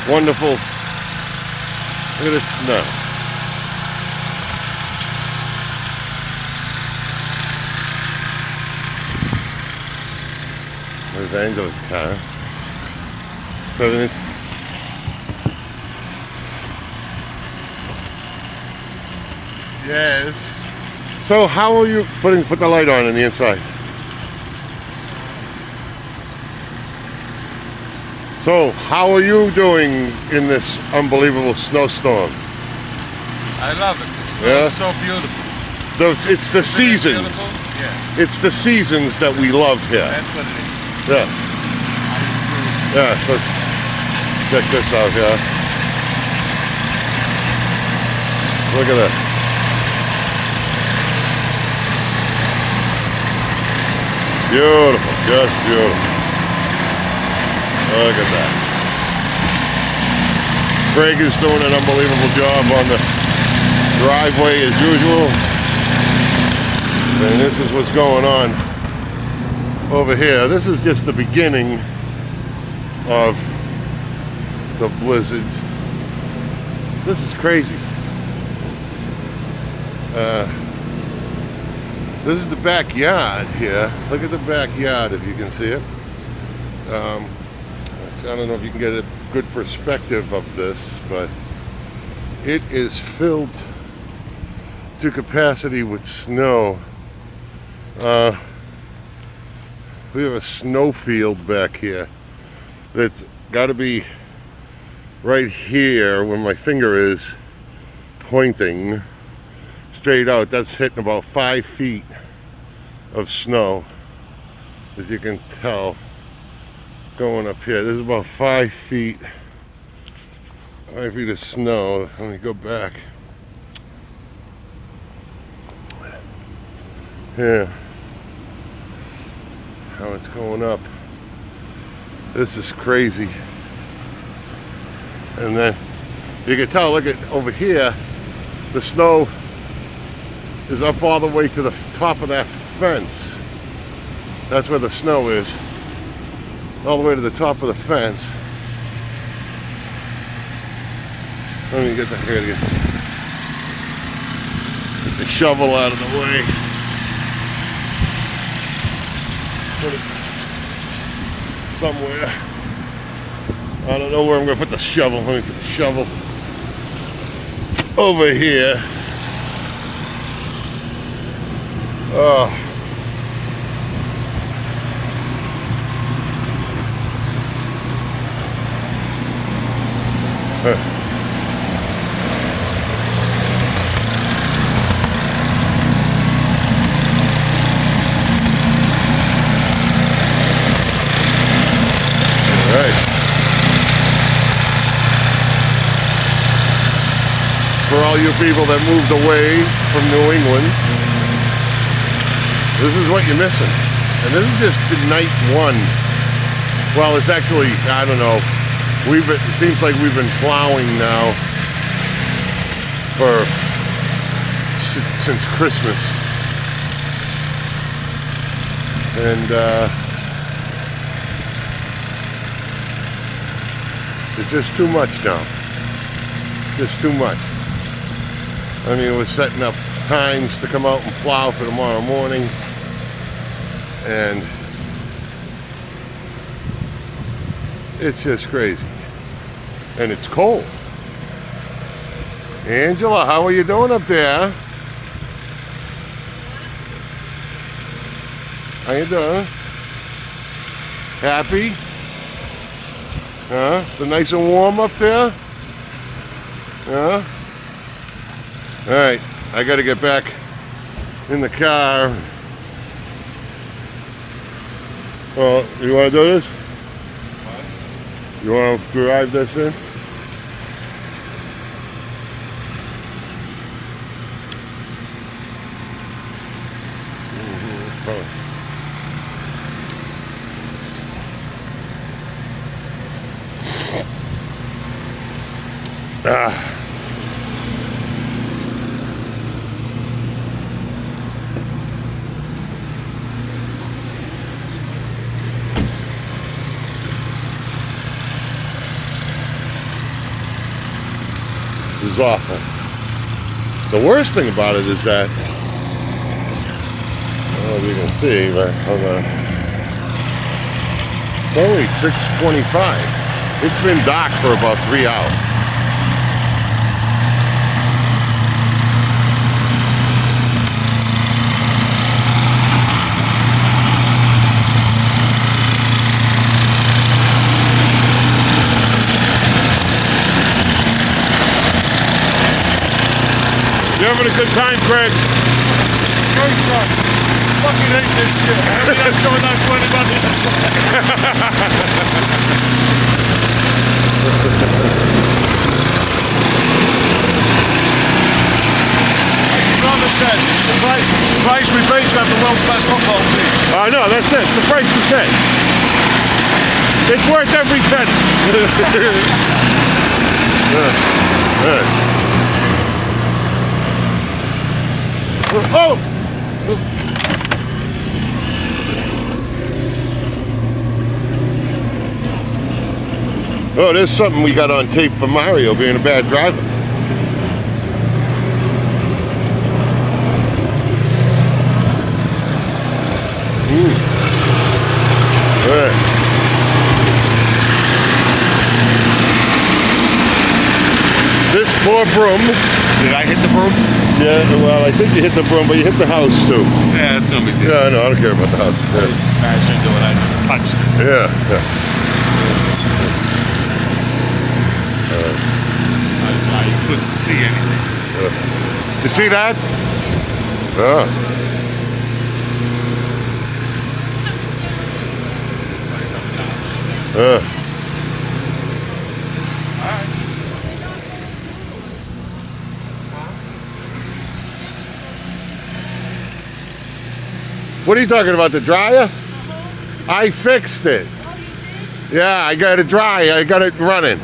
wonderful. Look at the snow. There's Angel's car. 7 inch. Yes. So how are you put the light on the inside? So how are you doing in this unbelievable snowstorm? I love it. The snow Yeah? is so beautiful. It's the Isn't it seasons. beautiful? Yeah, It's the seasons that we love here. that's what it is. Yes. Yes, let's check this out here. Look at that. Beautiful, just beautiful. Look at that. Craig is doing an unbelievable job on the driveway as usual. And this is what's going on over here. This is just the beginning of the blizzard. This is crazy. This is the backyard here. Look at the backyard if you can see it. I don't know if you can get a good perspective of this, but it is filled to capacity with snow. We have a snow field back here that's got to be right here where my finger is pointing straight out. That's hitting about 5 feet of snow, as you can tell, going up here. There's about 5 feet of snow. Let me go back. Yeah, how it's going up. This is crazy. And then you can tell, look at over here, the snow is up all the way to the top of that fence. That's where the snow is. All the way to the top of the fence. Let me get the here to get the shovel out of the way. Put it somewhere. I don't know where I'm going to put the shovel. Let me put the shovel over here. Oh. For all you people that moved away from New England, this is what you're missing. And this is just the night one. Well, it's actually, I don't know, it seems like we've been plowing now since Christmas. And it's just too much now. Just too much. I mean, we're setting up times to come out and plow for tomorrow morning. And it's just crazy. And it's cold. Angela, how are you doing up there? How you doing? Happy? Huh? Is it nice and warm up there? Huh? Alright, I gotta get back in the car. Well, you wanna do this? What? You wanna drive this in? Ah. is awful. The worst thing about it is that, I don't know if you can see, but hold on. It's only 6:25. It's been dark for about 3 hours. You having a good time, Craig? Great fun. Fucking hate this shit. I mean, I'm showing that to anybody. Mama said, surprised we beat to have the world's best football team. I know, that's it. It's the price you pay. It's worth every penny. Oh! Oh, there's something we got on tape for Mario being a bad driver. This poor broom. Did I hit the broom? Yeah, well, I think you hit the broom, but you hit the house too. Yeah, that's no big deal. Yeah, I know, I don't care about the house. I didn't smash into it, I just touched it. Yeah, yeah. I couldn't see anything. You see that? Oh. What are you talking about, the dryer? I fixed it. Yeah, I got it dry. I got it running.